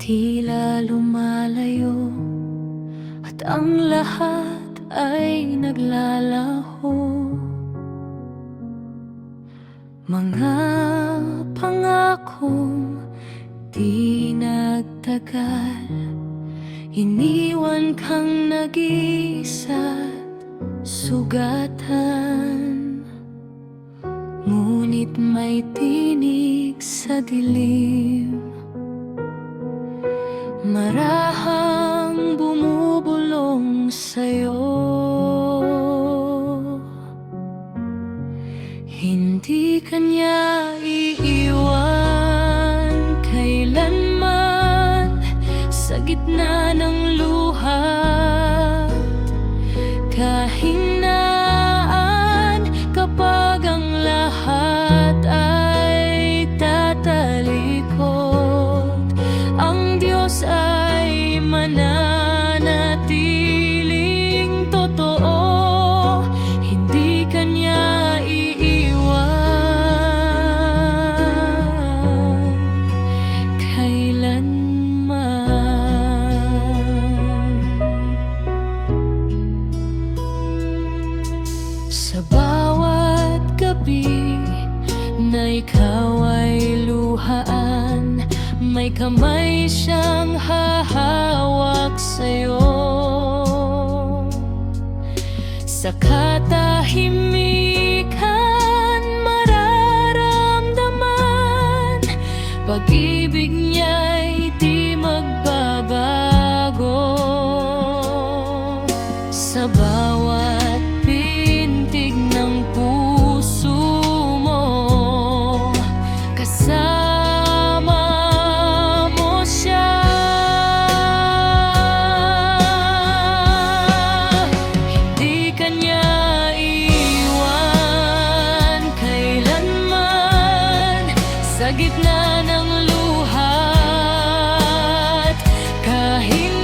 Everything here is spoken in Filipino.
Tila lumalayo at ang lahat ay naglalaho. Mga pangakong di nagtagal, iniwan kang nag-iisa't sugatan. Ngunit may tinig sa dilim, marahang bumubulong sa'yo. Hindi kanya iiwan kailanman sa gitna ng luha, kahinaan kapag ang lahat ay tatalikod. Ang Diyos ay mananatiling totoo, hindi kanya iiwan kailanman. Sa bawat gabi na ikaw ay luhaan, may kamay siyang hahawak sa'yo. Sa katahimikan mararamdaman, pag-ibig niya'y di magbabago. Sa bawat pintig ng puso mo, kasama mo siya. Hindi kanya iiwan kailanman sa gitna ng luha at kahinaan.